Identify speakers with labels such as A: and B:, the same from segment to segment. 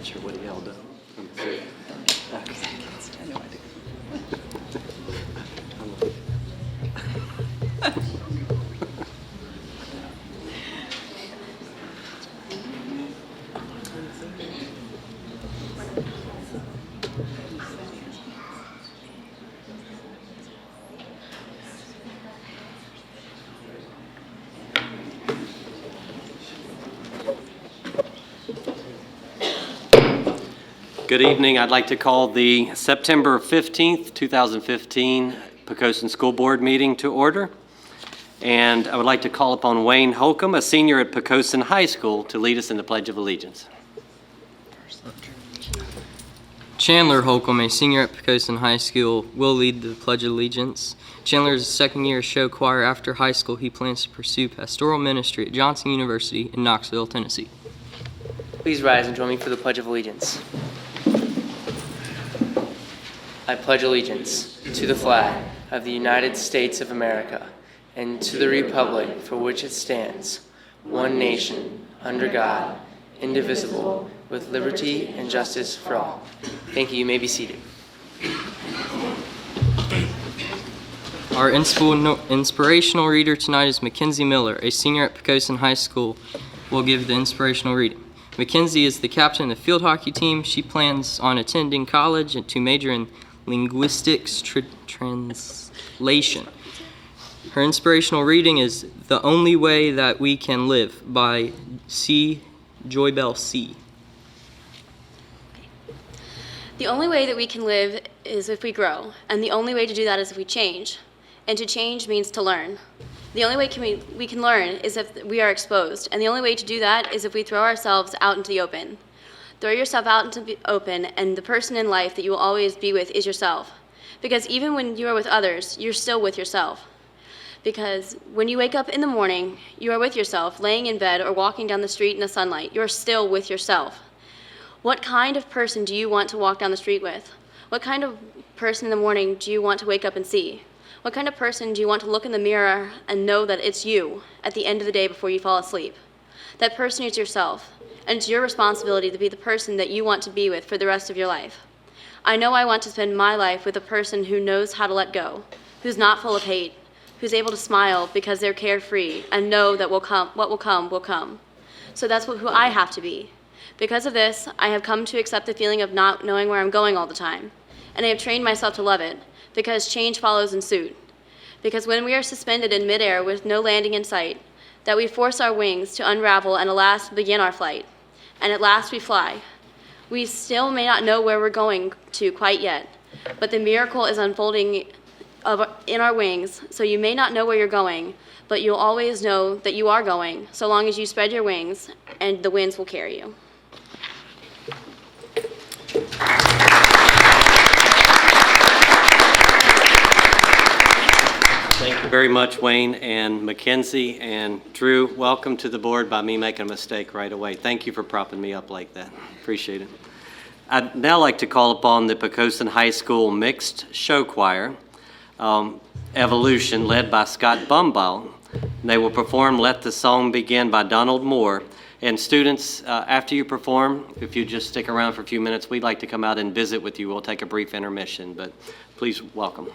A: not sure what he held up. Okay.
B: I know I do.
A: Good evening. I'd like to call the September 15th, 2015 Poquoson School Board meeting to order. And I would like to call upon Wayne Holcomb, a senior at Poquoson High School, to lead us in the Pledge of Allegiance.
C: Chandler Holcomb, a senior at Poquoson High School, will lead the Pledge of Allegiance. Chandler is a second-year show choir. After high school, he plans to pursue pastoral ministry at Johnson University in Knoxville, Tennessee.
D: Please rise and join me for the Pledge of Allegiance. I pledge allegiance to the flag of the United States of America and to the republic for which it stands, one nation, under God, indivisible, with liberty and justice for all. Thank you. You may be seated.
C: Our inspirational reader tonight is Mackenzie Miller, a senior at Poquoson High School, will give the inspirational reading. Mackenzie is the captain of the field hockey team. She plans on attending college and to major in linguistics translation. Her inspirational reading is The Only Way That We Can Live by C. Joybell C.
E: The only way that we can live is if we grow, and the only way to do that is if we change. And to change means to learn. The only way we can learn is if we are exposed, and the only way to do that is if we throw ourselves out into the open. Throw yourself out into the open, and the person in life that you will always be with is yourself. Because even when you are with others, you're still with yourself. Because when you wake up in the morning, you are with yourself, laying in bed or walking down the street in the sunlight. You're still with yourself. What kind of person do you want to walk down the street with? What kind of person in the morning do you want to wake up and see? What kind of person do you want to look in the mirror and know that it's you at the end of the day before you fall asleep? That person is yourself. And it's your responsibility to be the person that you want to be with for the rest of your life. I know I want to spend my life with a person who knows how to let go, who's not full of hate, who's able to smile because they're carefree and know that what will come will come. So that's who I have to be. Because of this, I have come to accept the feeling of not knowing where I'm going all the time. And I have trained myself to love it, because change follows in suit. Because when we are suspended in midair with no landing in sight, that we force our wings to unravel and at last begin our flight. And at last we fly. We still may not know where we're going to quite yet, but the miracle is unfolding in our wings, so you may not know where you're going, but you'll always know that you are going, so long as you spread your wings and the winds will carry you.
A: Thank you very much, Wayne and Mackenzie. And Drew, welcome to the board by me making a mistake right away. Thank you for propping me up like that. Appreciate it. I'd now like to call upon the Poquoson High School Mixed Show Choir, Evolution, led by Scott Bumbaugh. They will perform Let the Song Begin by Donald Moore. And students, after you perform, if you just stick around for a few minutes, we'd like to come out and visit with you. We'll take a brief intermission, but please welcome.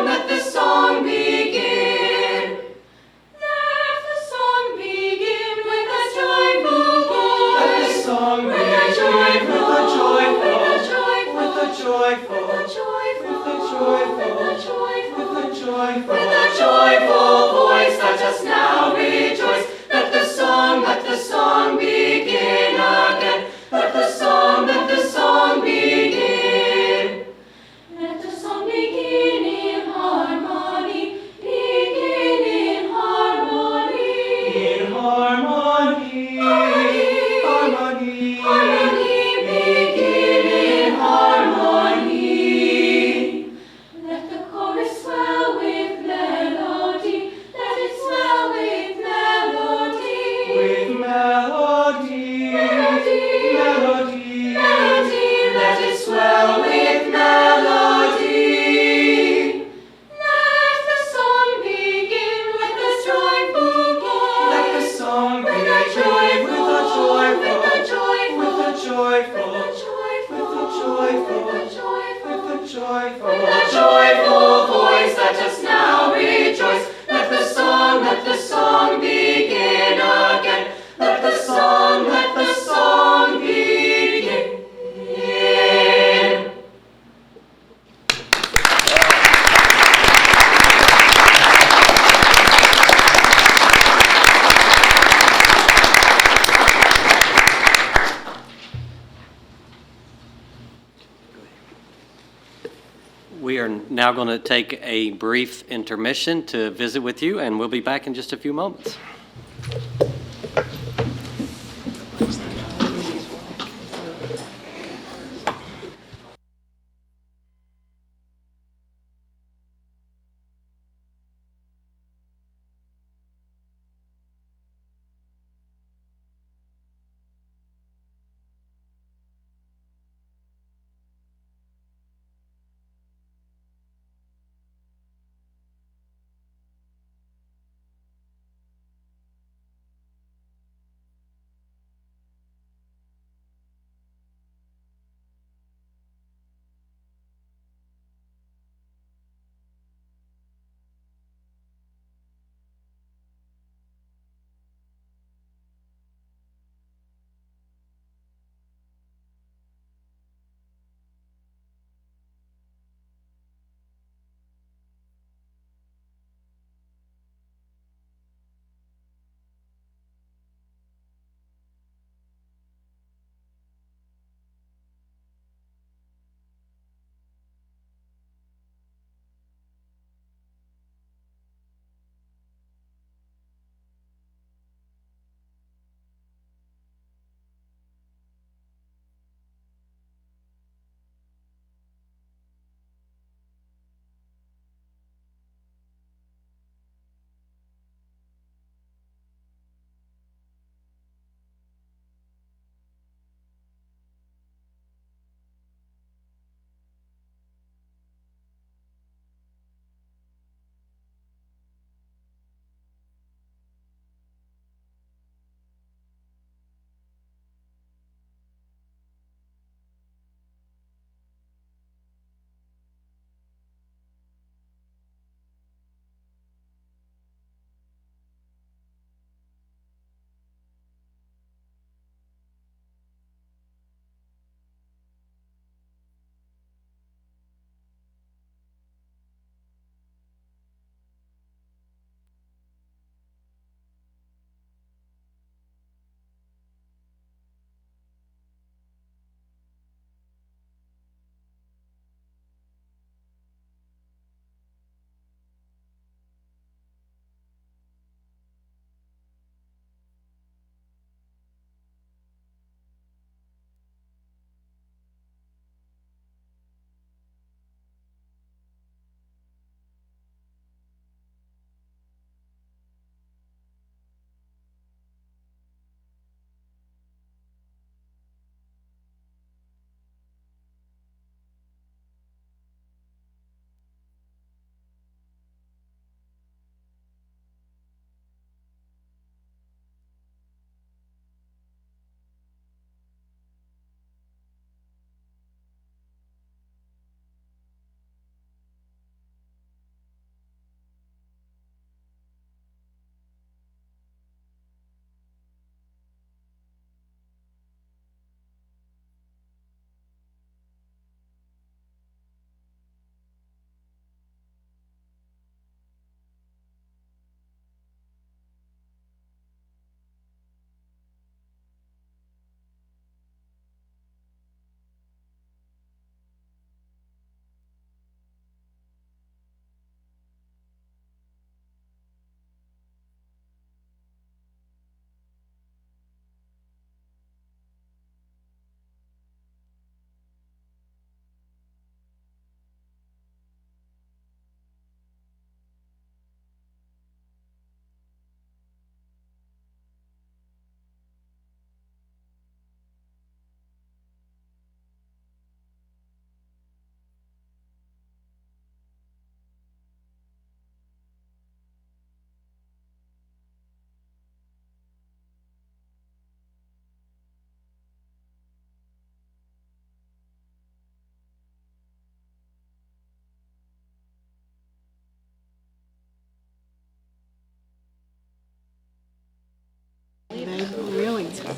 F: Let the song begin.
A: now going to take a brief intermission to visit with you, and we'll be back in just a few moments.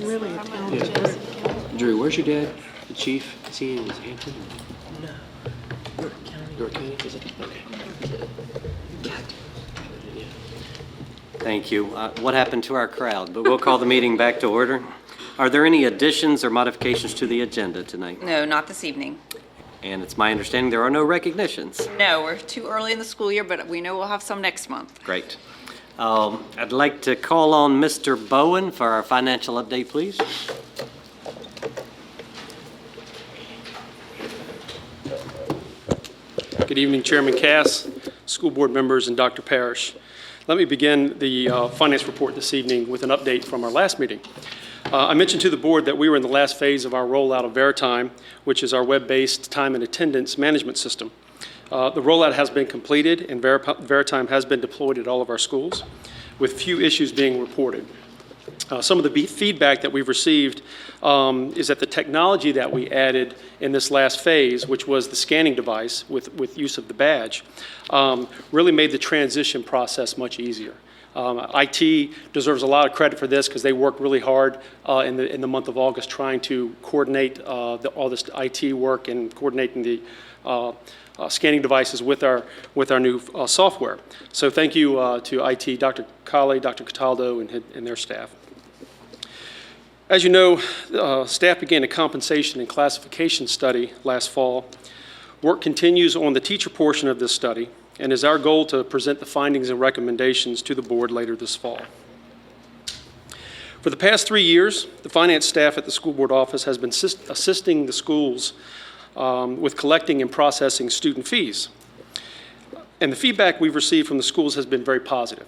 B: Really talented.
F: Drew, where's your dad? The chief? Is he in Hampton? No. York County? Is it? Okay.
A: Thank you. What happened to our crowd? But we'll call the meeting back to order. Are there any additions or modifications to the agenda tonight?
B: No, not this evening.
A: And it's my understanding there are no recognitions.
B: No, we're too early in the school year, but we know we'll have some next month.
A: Great. I'd like to call on Mr. Bowen for our financial update, please.
G: Good evening, Chairman Cass, school board members, and Dr. Parrish. Let me begin the finance report this evening with an update from our last meeting. I mentioned to the board that we were in the last phase of our rollout of Veritime, which is our web-based time and attendance management system. The rollout has been completed, and Veritime has been deployed at all of our schools, with few issues being reported. Some of the feedback that we've received is that the technology that we added in this last phase, which was the scanning device with use of the badge, really made the transition process much easier. IT deserves a lot of credit for this because they worked really hard in the month of August trying to coordinate all this IT work and coordinating the scanning devices with our new software. So thank you to IT, Dr. Colley, Dr. Cataldo, and their staff. As you know, staff began a compensation and classification study last fall. Work continues on the teacher portion of this study, and is our goal to present the findings and recommendations to the board later this fall. For the past 3 years, the finance staff at the school board office has been assisting the schools with collecting and processing student fees. And the feedback we've received from the schools has been very positive.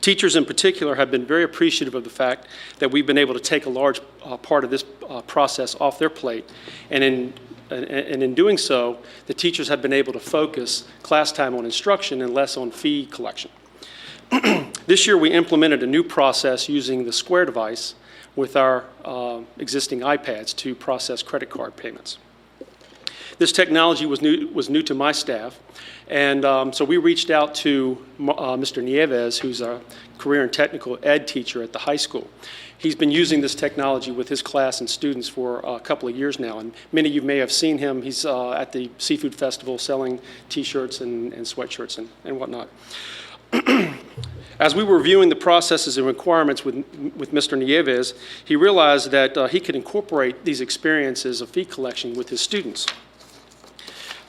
G: Teachers in particular have been very appreciative of the fact that we've been able to take a large part of this process off their plate, and in doing so, the teachers have been able to focus class time on instruction and less on fee collection. This year we implemented a new process using the Square device with our existing iPads to process credit card payments. This technology was new to my staff, and so we reached out to Mr. Nieves, who's a career and technical ed teacher at the high school. He's been using this technology with his class and students for a couple of years now, and many of you may have seen him. He's at the Seafood Festival selling T-shirts and sweatshirts and whatnot. As we were reviewing the processes and requirements with Mr. Nieves, he realized that he could incorporate these experiences of fee collection with his students.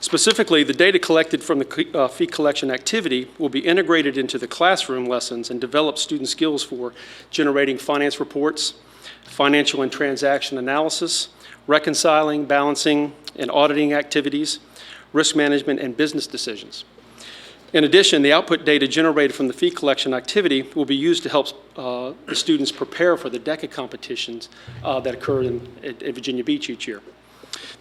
G: Specifically, the data collected from the fee collection activity will be integrated into the classroom lessons and develop student skills for generating finance reports, financial and transaction analysis, reconciling, balancing, and auditing activities, risk management, and business decisions. In addition, the output data generated from the fee collection activity will be used to help the students prepare for the DECA competitions that occur at Virginia Beach each year.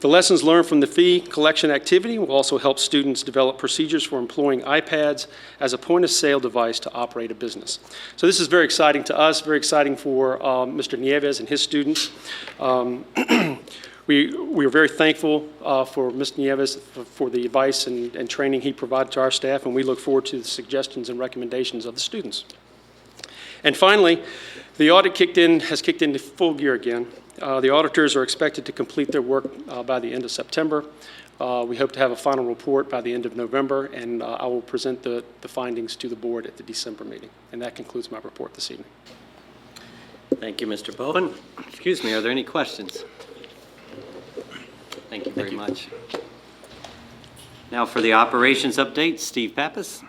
G: The lessons learned from the fee collection activity will also help students develop procedures for employing iPads as a point-of-sale device to operate a business. So this is very exciting to us, very exciting for Mr. Nieves and his students. We are very thankful for Mr. Nieves for the advice and training he provided to our staff, and we look forward to the suggestions and recommendations of the students. And finally, the audit has kicked into full gear again. The auditors are expected to complete their work by the end of September. We hope to have a final report by the end of November, and I will present the findings to the board at the December meeting. And that concludes my report this evening.
A: Thank you, Mr. Bowen. Excuse me, are there any questions? Thank you very much. Now for the operations update, Steve Pappas.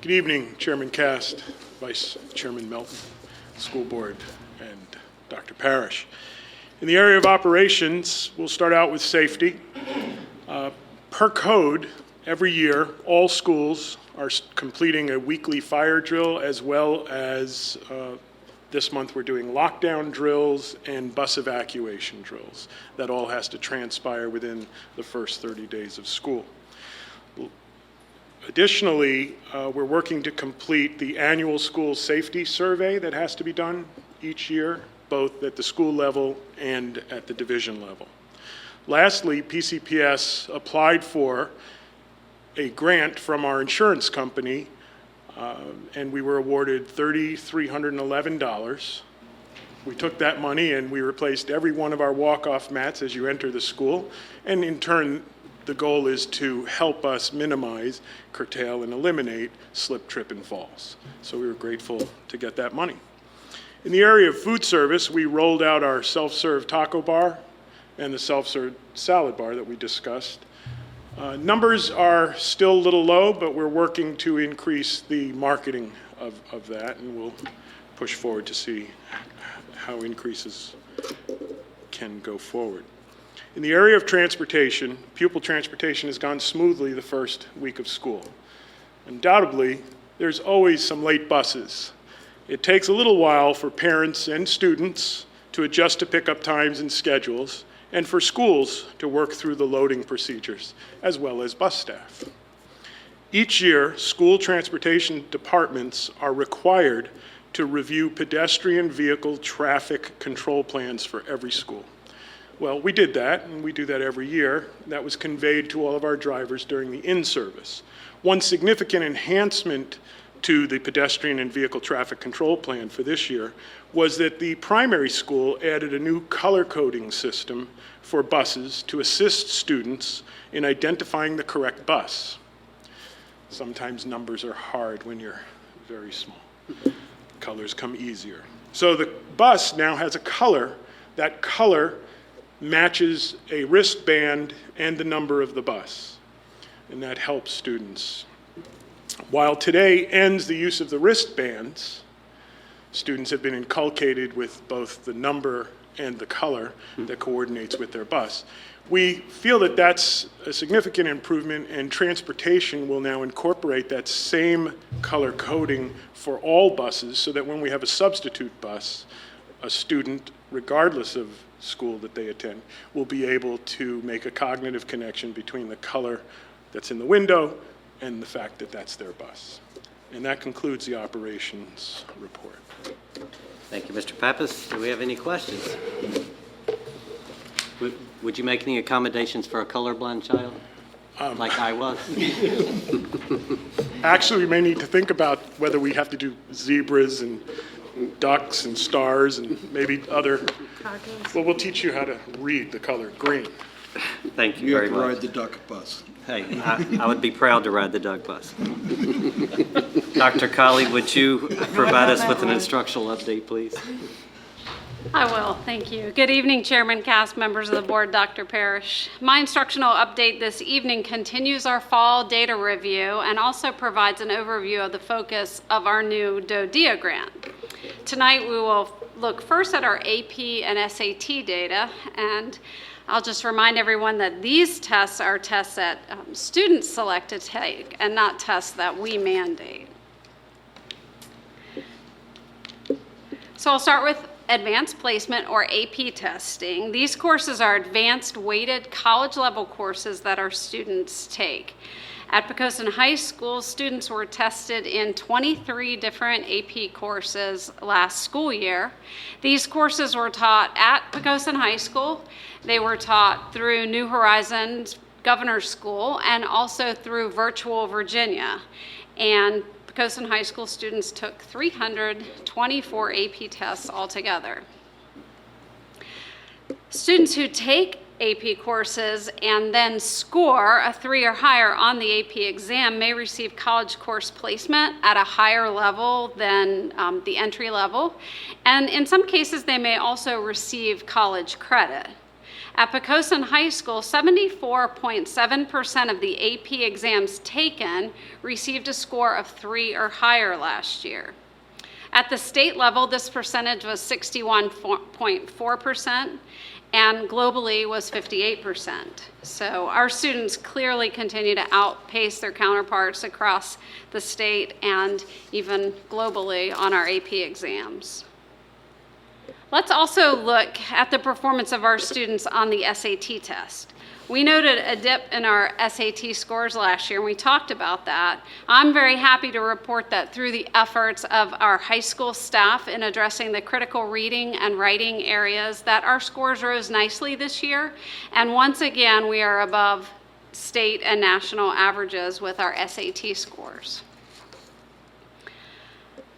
H: Good evening, Chairman Cast, Vice Chairman Melton, School Board, and Dr. Parrish. In the area of operations, we'll start out with safety. Per code, every year, all schools are completing a weekly fire drill, as well as this month we're doing lockdown drills and bus evacuation drills. That all has to transpire within the first 30 days of school. Additionally, we're working to complete the annual school safety survey that has to be done each year, both at the school level and at the division level. Lastly, PCPS applied for a grant from our insurance company, and we were awarded $3,311. We took that money and we replaced every one of our walk-off mats as you enter the school, and in turn, the goal is to help us minimize, curtail, and eliminate slip, trip, and falls. So we were grateful to get that money. In the area of food service, we rolled out our self-serve taco bar and the self-serve salad bar that we discussed. Numbers are still a little low, but we're working to increase the marketing of that, and we'll push forward to see how increases can go forward. In the area of transportation, pupil transportation has gone smoothly the first week of school. Undoubtedly, there's always some late buses. It takes a little while for parents and students to adjust to pickup times and schedules, and for schools to work through the loading procedures, as well as bus staff. Each year, school transportation departments are required to review pedestrian vehicle traffic control plans for every school. Well, we did that, and we do that every year. That was conveyed to all of our drivers during the in-service. One significant enhancement to the pedestrian and vehicle traffic control plan for this year was that the primary school added a new color coding system for buses to assist students in identifying the correct bus. Sometimes numbers are hard when you're very small. Colors come easier. So the bus now has a color. That color matches a wristband and the number of the bus, and that helps students. While today ends the use of the wristbands, students have been inculcated with both the number and the color that coordinates with their bus. We feel that that's a significant improvement, and transportation will now incorporate that same color coding for all buses so that when we have a substitute bus, a student, regardless of school that they attend, will be able to make a cognitive connection between the color that's in the window and the fact that that's their bus. And that concludes the operations report.
A: Thank you, Mr. Pappas. Do we have any questions? Would you make any accommodations for a colorblind child, like I was?
H: Actually, we may need to think about whether we have to do zebras and ducks and stars and maybe other. Well, we'll teach you how to read the color green.
A: Thank you
I: You
A: very
I: have to
A: much.
I: ride the duck bus.
A: Hey, I would be proud to ride the duck bus. Dr. Colley, would you provide us with an instructional update, please?
J: I will, thank you. Good evening, Chairman, cast members of the board, Dr. Parrish. My instructional update this evening continues our fall data review and also provides an overview of the focus of our new DODEA grant. Tonight, we will look first at our AP and SAT data, and I'll just remind everyone that these tests are tests that students select to take and not tests that we mandate. So I'll start with advanced placement or AP testing. These courses are advanced weighted college level courses that our students take. At Poquoson High School, students were tested in 23 different AP courses last school year. These courses were taught at Poquoson High School. They were taught through New Horizons Governor's School and also through Virtual Virginia. And Poquoson High School students took 324 AP tests altogether. Students who take AP courses and then score a 3 or higher on the AP exam may receive college course placement at a higher level than the entry level. And in some cases, they may also receive college credit. At Poquoson High School, 74.7% of the AP exams taken received a score of 3 or higher last year. At the state level, this percentage was 61.4%, and globally was 58%. So our students clearly continue to outpace their counterparts across the state and even globally on our AP exams. Let's also look at the performance of our students on the SAT test. We noted a dip in our SAT scores last year, and we talked about that. I'm very happy to report that through the efforts of our high school staff in addressing the critical reading and writing areas, that our scores rose nicely this year. And once again, we are above state and national averages with our SAT scores.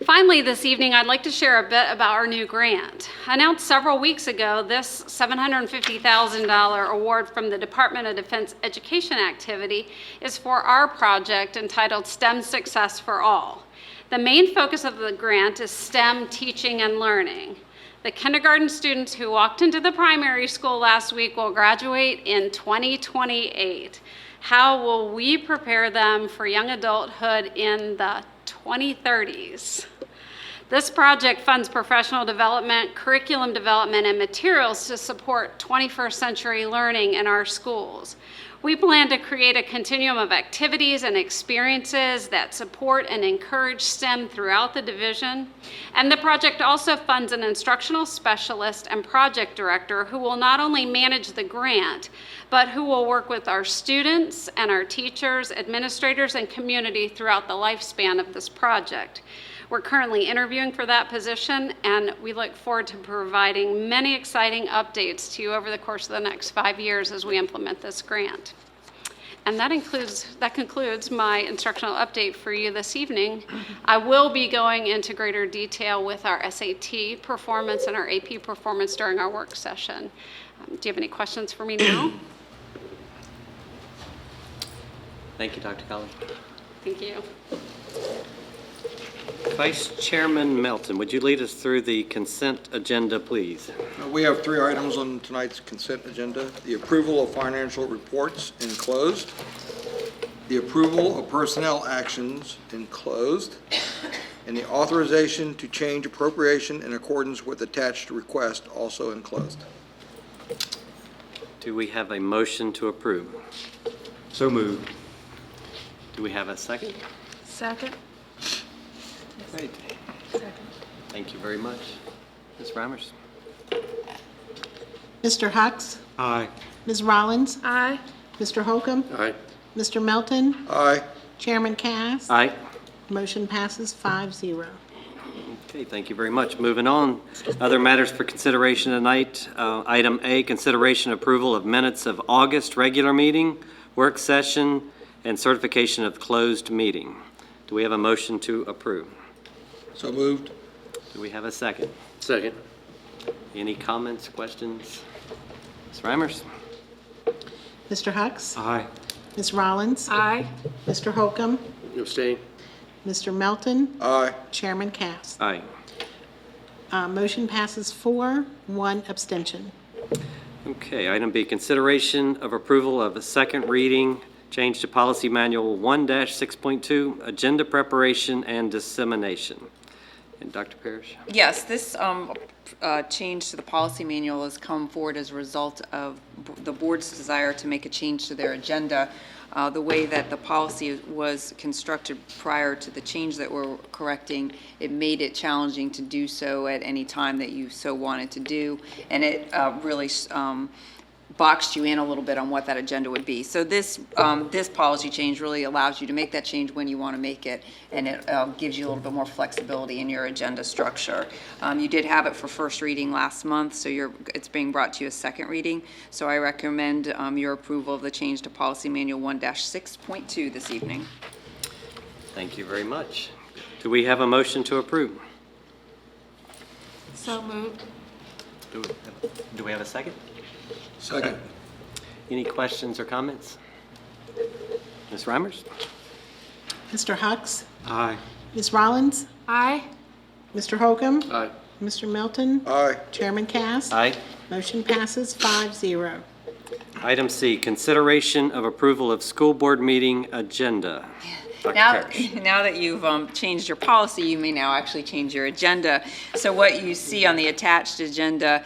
J: Finally, this evening, I'd like to share a bit about our new grant. Announced several weeks ago, this $750,000 award from the Department of Defense Education Activity is for our project entitled STEM Success for All. The main focus of the grant is STEM teaching and learning. The kindergarten students who walked into the primary school last week will graduate in 2028. How will we prepare them for young adulthood in the 2030s? This project funds professional development, curriculum development, and materials to support 21st century learning in our schools. We plan to create a continuum of activities and experiences that support and encourage STEM throughout the division. And the project also funds an instructional specialist and project director who will not only manage the grant, but who will work with our students and our teachers, administrators, and community throughout the lifespan of this project. We're currently interviewing for that position, and we look forward to providing many exciting updates to you over the course of the next 5 years as we implement this grant. And that concludes my instructional update for you this evening. I will be going into greater detail with our SAT performance and our AP performance during our work session. Do you have any questions for me now?
A: Thank you, Dr. Collins.
J: Thank you.
A: Vice Chairman Melton, would you lead us through the consent agenda, please?
I: We have 3 items on tonight's consent agenda. The approval of financial reports enclosed, the approval of personnel actions enclosed, and the authorization to change appropriation in accordance with attached request also enclosed.
A: Do we have a motion to approve?
F: So moved.
A: Do we have a second?
B: Second.
A: Great. Thank you very much. Ms. Reimers?
K: Mr. Hux?
F: Aye.
K: Ms. Rollins?
B: Aye.
K: Mr. Holcomb?
G: Aye.
K: Mr. Melton?
I: Aye.
K: Chairman Cass?
A: Aye.
K: Motion passes 5-0.
A: Okay, thank you very much. Moving on, other matters for consideration tonight. Item A, consideration approval of minutes of August regular meeting, work session, and certification of closed meeting. Do we have a motion to approve?
I: So moved.
A: Do we have a second?
G: Second.
A: Any comments, questions? Ms. Reimers?
K: Mr. Hux?
F: Aye.
K: Ms. Rollins?
B: Aye.
K: Mr. Holcomb?
G: Abstain.
K: Mr. Melton?
I: Aye.
K: Chairman Cass?
A: Aye.
K: Motion passes 4, 1 abstention.
A: Okay, item B, consideration of approval of a second reading, change to policy manual 1-6.2, agenda preparation and dissemination. And Dr. Parrish?
B: Yes, this change to the policy manual has come forward as a result of the board's desire to make a change to their agenda. The way that the policy was constructed prior to the change that we're correcting, it made it challenging to do so at any time that you so wanted to do, and it really boxed you in a little bit on what that agenda would be. So this policy change really allows you to make that change when you want to make it, and it gives you a little bit more flexibility in your agenda structure. You did have it for first reading last month, so it's being brought to you as second reading. So I recommend your approval of the change to policy manual 1-6.2 this evening.
A: Thank you very much. Do we have a motion to approve?
B: So moved.
A: Do we have a second?
I: Second.
A: Any questions or comments? Ms. Reimers?
K: Mr. Hux?
F: Aye.
K: Ms. Rollins?
B: Aye.
K: Mr. Holcomb?
G: Aye.
K: Mr. Melton?
I: Aye.
K: Chairman Cass?
A: Aye.
K: Motion passes 5-0.
A: Item C, consideration of approval of school board meeting agenda. Dr. Parrish.
B: Now that you've changed your policy, you may now actually change your agenda. So what you see on the attached agenda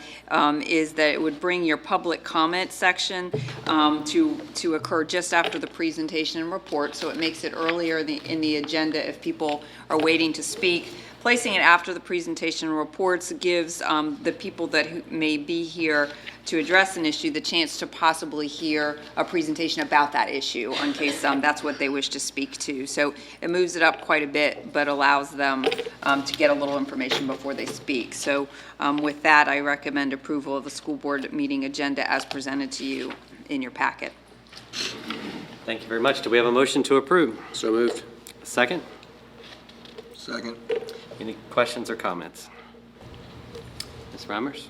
B: is that it would bring your public comment section to occur just after the presentation and report, so it makes it earlier in the agenda if people are waiting to speak. Placing it after the presentation and reports gives the people that may be here to address an issue the chance to possibly hear a presentation about that issue in case that's what they wish to speak to. So it moves it up quite a bit, but allows them to get a little information before they speak. So with that, I recommend approval of the school board meeting agenda as presented to you in your packet.
A: Thank you very much. Do we have a motion to approve?
G: So moved.
A: Second?
I: Second.
A: Any questions or comments? Ms. Reimers?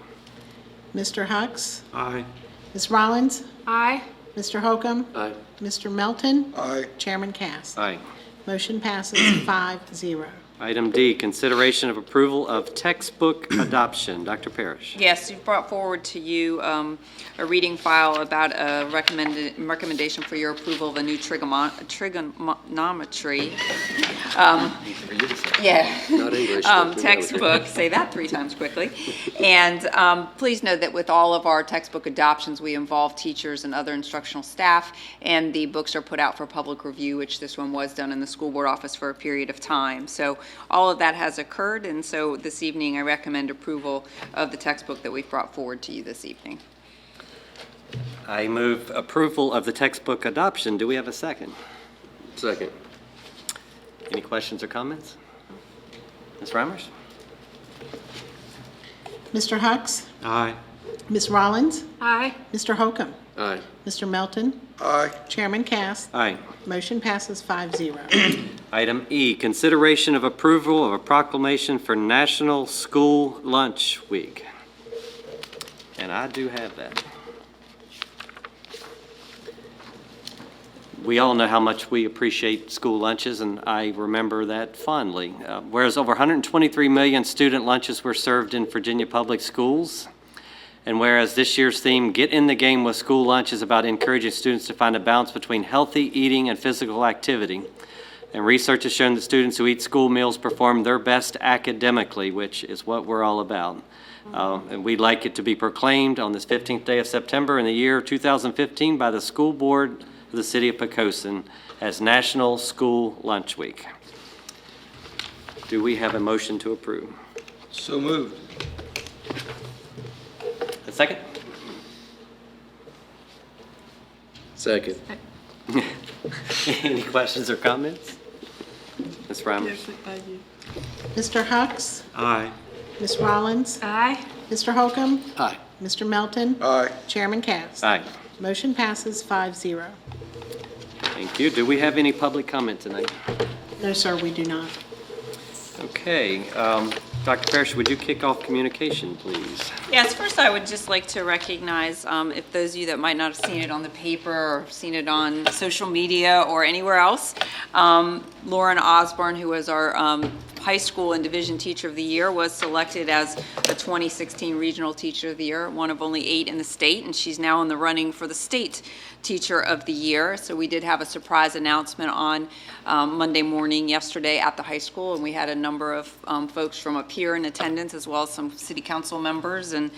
K: Mr. Hucks,
F: Aye.
K: Ms. Rollins,
J: Aye.
K: Mr. Holcomb,
F: Aye.
K: Mr. Melton,
I: Aye.
K: Chairman Cast.
A: Aye.
K: Motion passes 5-0.
A: Item D, consideration of approval of textbook adoption. Dr. Parrish.
B: Yes, you've brought forward to you a reading file about a recommendation for your approval of a new trigonometry. Yeah.
F: Not English. but
B: Textbook, say that 3 times quickly. And please note that with all of our textbook adoptions, we involve teachers and other instructional staff, and the books are put out for public review, which this one was done in the school board office for a period of time. So all of that has occurred, and so this evening I recommend approval of the textbook that we've brought forward to you this evening.
A: I move approval of the textbook adoption. Do we have a second?
F: Second.
A: Any questions or comments? Ms. Reimers?
K: Mr. Hucks,
F: Aye.
K: Ms. Rollins,
J: Aye.
K: Mr. Holcomb,
F: Aye.
K: Mr. Melton,
I: Aye.
K: Chairman Cast.
A: Aye.
K: Motion passes 5-0.
A: Item E, consideration of approval of a proclamation for National School Lunch Week. And I do have that. We all know how much we appreciate school lunches, and I remember that fondly. Whereas over 123 million student lunches were served in Virginia public schools, and whereas this year's theme, Get in the Game with School Lunch, is about encouraging students to find a balance between healthy eating and physical activity. And research has shown that students who eat school meals perform their best academically, which is what we're all about. And we'd like it to be proclaimed on this 15th day of September in the year 2015 by the school board of the city of Poquoson as National School Lunch Week. Do we have a motion to approve?
I: So moved.
A: A second?
F: Second.
A: Any questions or comments? Ms. Reimers?
K: Mr. Hucks,
F: Aye.
K: Ms. Rollins,
J: Aye.
K: Mr. Holcomb,
F: Aye.
K: Mr. Melton,
I: Aye.
K: Chairman Cast.
A: Aye.
K: Motion passes 5-0.
A: Thank you. Do we have any public comment tonight?
K: No, sir, we do not.
A: Okay. Dr. Parrish, would you kick off communication, please?
B: Yes, first I would just like to recognize, if those of you that might not have seen it on the paper or seen it on social media or anywhere else, Lauren Osborne, who was our high school and division teacher of the year, was selected as the 2016 regional teacher of the year, one of only 8 in the state, and she's now in the running for the state teacher of the year. So we did have a surprise announcement on Monday morning yesterday at the high school, and we had a number of folks from up here in attendance, as well as some city council members and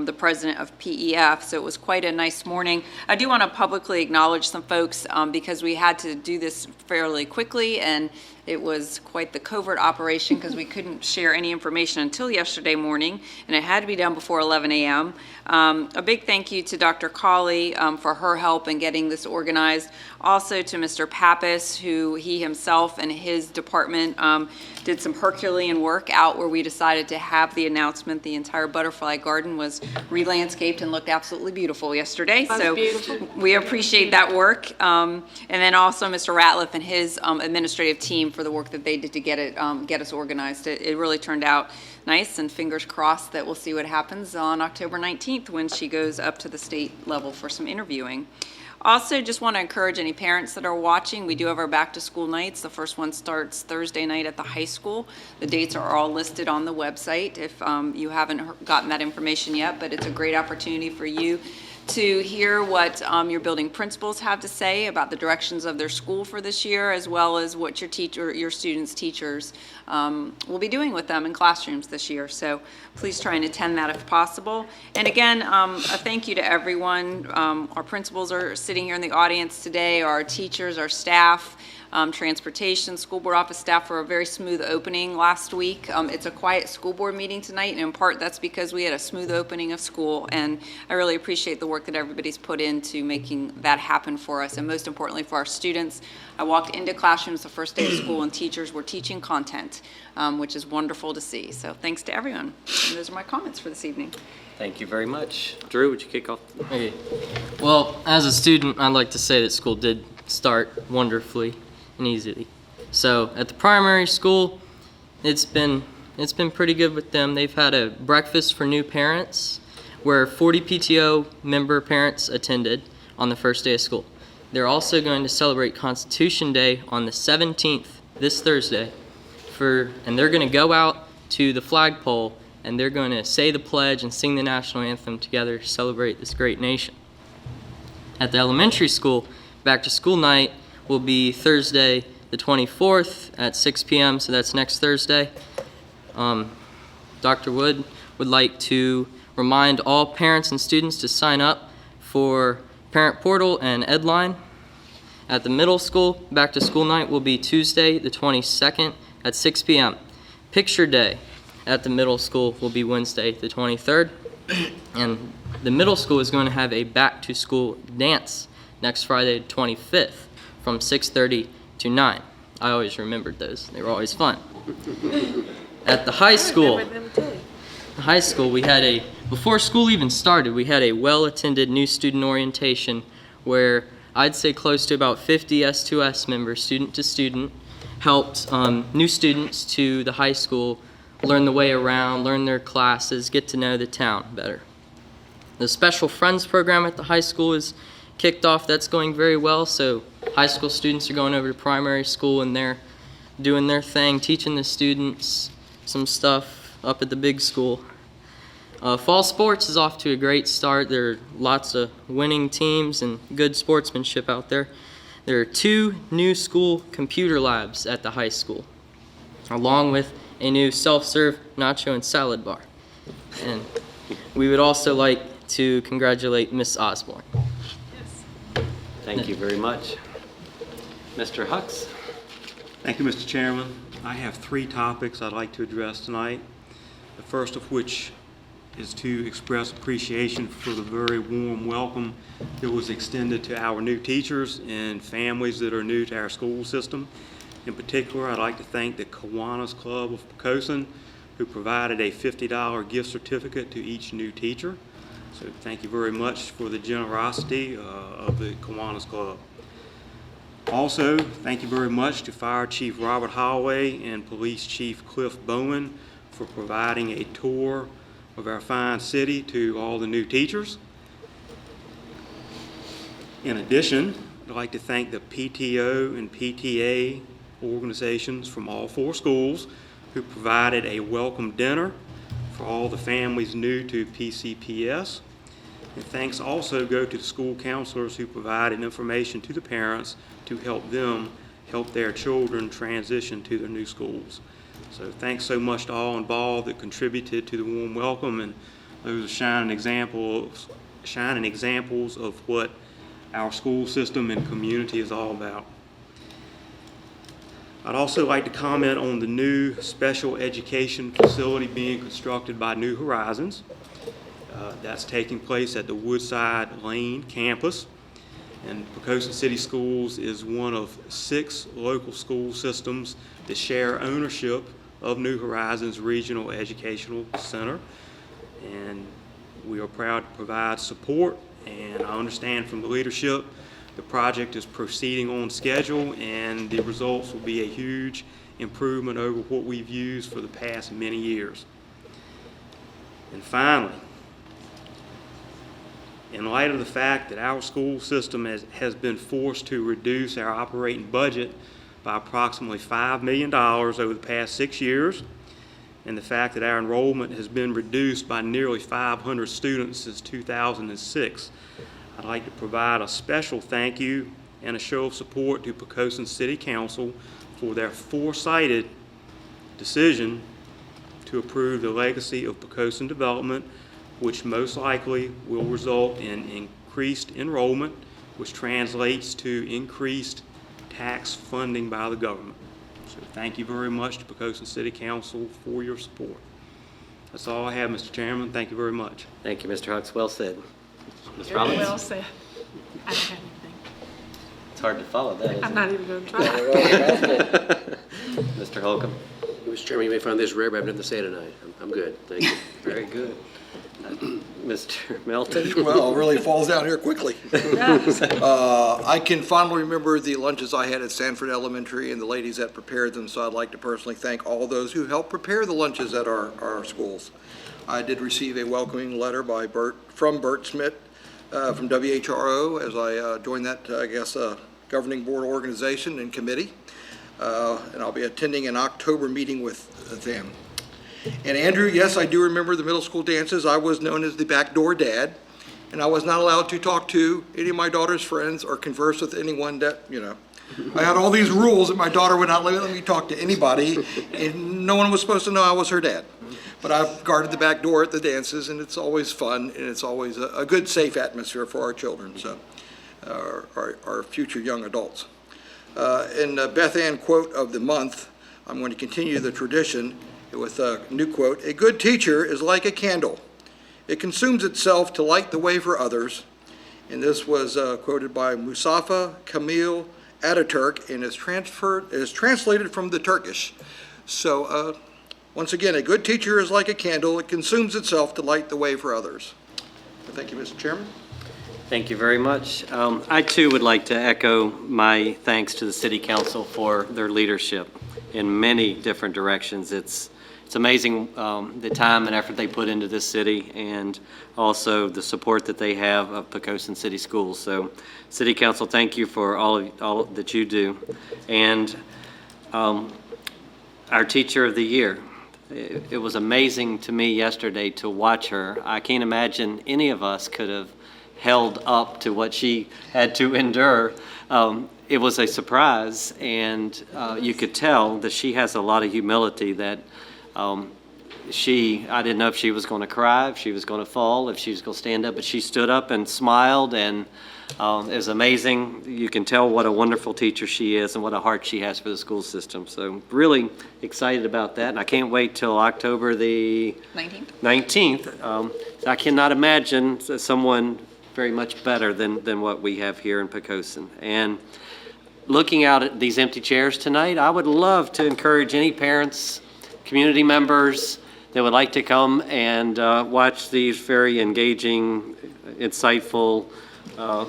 B: the president of PEF. So it was quite a nice morning. I do want to publicly acknowledge some folks because we had to do this fairly quickly, and it was quite the covert operation because we couldn't share any information until yesterday morning, and it had to be done before 11 a.m. A big thank you to Dr. Cawley for her help in getting this organized. Also to Mr. Pappas, who he himself and his department did some Herculean work out where we decided to have the announcement. The entire butterfly garden was re-landscaped and looked absolutely beautiful yesterday. So we appreciate that work. And then also Mr. Ratliff and his administrative team for the work that they did to get it get us organized. It really turned out nice, and fingers crossed that we'll see what happens on October 19th when she goes up to the state level for some interviewing. Also, just want to encourage any parents that are watching, we do have our back-to-school nights. The first one starts Thursday night at the high school. The dates are all listed on the website if you haven't gotten that information yet, but it's a great opportunity for you to hear what your building principals have to say about the directions of their school for this year, as well as what your students' teachers will be doing with them in classrooms this year. So please try and attend that if possible. And again, a thank you to everyone. Our principals are sitting here in the audience today, our teachers, our staff, transportation, school board office staff for a very smooth opening last week. It's a quiet school board meeting tonight, and in part that's because we had a smooth opening of school, and I really appreciate the work that everybody's put into making that happen for us, and most importantly for our students. I walked into classrooms the first day of school and teachers were teaching content, which is wonderful to see. So thanks to everyone. And those are my comments for this evening.
A: Thank you very much. Drew, would you kick off?
C: Okay. Well, as a student, I'd like to say that school did start wonderfully and easily. So at the primary school, It's been pretty good with them. They've had a breakfast for new parents where 40 PTO member parents attended on the first day of school. They're also going to celebrate Constitution Day on the 17th, this Thursday, and they're going to go out to the flagpole and they're going to say the pledge and sing the national anthem together to celebrate this great nation. At the elementary school, back to school night will be Thursday the 24th at 6 p.m., so that's next Thursday. Dr. Wood would like to remind all parents and students to sign up for Parent Portal and Edline. At the middle school, back to school night will be Tuesday the 22nd at 6 p.m. Picture Day at the middle school will be Wednesday the 23rd. And the middle school is going to have a back to school dance next Friday the 25th from 6:30 to 9. I always remembered those. They were always fun. At the high school, we had before school even started, we had a well-attended new student orientation where I'd say close to about 50 S2S members, student to student, helped new students to the high school learn the way around, learn their classes, get to know the town better. The Special Friends program at the high school is kicked off. That's going very well. So high school students are going over to primary school and they're doing their thing, teaching the students some stuff up at the big school. Fall sports is off to a great start. There are lots of winning teams and good sportsmanship out there. There are 2 new school computer labs at the high school, along with a new self-serve nacho and salad bar. And we would also like to congratulate Miss Osborne.
A: Thank you very much. Mr. Hux?
L: Thank you, Mr. Chairman. I have 3 topics I'd like to address tonight. The first of which is to express appreciation for the very warm welcome that was extended to our new teachers and families that are new to our school system. In particular, I'd like to thank the Kiwanis Club of Poquoson, who provided a $50 gift certificate to each new teacher. So thank you very much for the generosity of the Kiwanis Club. Also, thank you very much to Fire Chief Robert Holloway and Police Chief Cliff Bowman for providing a tour of our fine city to all the new teachers. In addition, I'd like to thank the PTO and PTA organizations from all 4 schools who provided a welcome dinner for all the families new to PCPS. And thanks also go to the school counselors who provided information to the parents to help them help their children transition to their new schools. So thanks so much to all involved that contributed to the warm welcome, and those are shining examples of what our school system and community is all about. I'd also like to comment on the new special education facility being constructed by New Horizons. That's taking place at the Woodside Lane campus. And Poquoson City Schools is one of 6 local school systems that share ownership of New Horizons Regional Educational Center. And we are proud to provide support, and I understand from the leadership the project is proceeding on schedule and the results will be a huge improvement over what we've used for the past many years. And finally, in light of the fact that our school system has been forced to reduce our operating budget by approximately $5 million over the past 6 years, and the fact that our enrollment has been reduced by nearly 500 students since 2006, I'd like to provide a special thank you and a show of support to Poquoson City Council for their foresighted decision to approve the legacy of Poquoson development, which most likely will result in increased enrollment, which translates to increased tax funding by the government. So thank you very much to Poquoson City Council for your support. That's all I have, Mr. Chairman. Thank you very much.
A: Thank you, Mr. Hux. Well said. Ms.
K: Very
A: Rollins?
K: well said. I don't have anything.
A: It's hard to follow that, isn't
K: I'm
A: it?
K: not even going to try.
A: Mr. Holcomb?
F: Mr. Chairman, you may find this rare, but I have nothing to say tonight. I'm good. Thank you.
A: Very good. Mr. Melton?
I: Well, it really falls down here quickly. I can fondly remember the lunches I had at Sanford Elementary and the ladies that prepared them, so I'd like to personally thank all those who helped prepare the lunches at our schools. I did receive a welcoming letter from Bert Schmidt from WHRO as I joined that, governing board organization and committee. And I'll be attending an October meeting with them. And Andrew, yes, I do remember the middle school dances. I was known as the backdoor dad, and I was not allowed to talk to any of my daughter's friends or converse with anyone that, I had all these rules that my daughter would not let me talk to anybody, and no one was supposed to know I was her dad. But I've guarded the back door at the dances, and it's always fun, and it's always a good, safe atmosphere for our children, so our future young adults. In the Beth Ann quote of the month, I'm going to continue the tradition with a new quote. A good teacher is like a candle. It consumes itself to light the way for others. And this was quoted by Mustafa Kemal Ataturk and is translated from the Turkish. So once again, a good teacher is like a candle. It consumes itself to light the way for others. Thank you, Mr. Chairman.
A: Thank you very much. I too would like to echo my thanks to the City Council for their leadership in many different directions. It's amazing the time and effort they put into this city, and also the support that they have of Poquoson City Schools. So, City Council, thank you for all that you do. And our Teacher of the Year. It was amazing to me yesterday to watch her. I can't imagine any of us could have held up to what she had to endure. It was a surprise, and you could tell that she has a lot of humility, that I didn't know if she was going to cry, if she was going to fall, if she was going to stand up, but she stood up and smiled, and it was amazing. You can tell what a wonderful teacher she is and what a heart she has for the school system. So really excited about that, and I can't wait till October the 19th. I cannot imagine someone very much better than what we have here in Poquoson. And looking out at these empty chairs tonight, I would love to encourage any parents, community members that would like to come and watch these very engaging, insightful,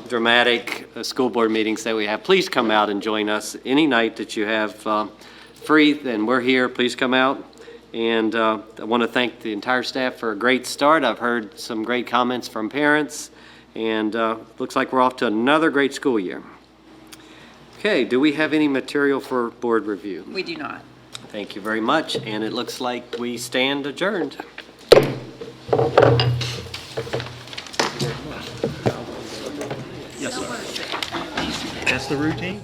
A: dramatic school board meetings that we have. Please come out and join us any night that you have free, and we're here. Please come out. And I want to thank the entire staff for a great start. I've heard some great comments from parents, and looks like we're off to another great school year. Okay, do we have any material for board review?
B: We do not.
A: Thank you very much, and it looks like we stand adjourned.
L: Yes, sir. That's the routine?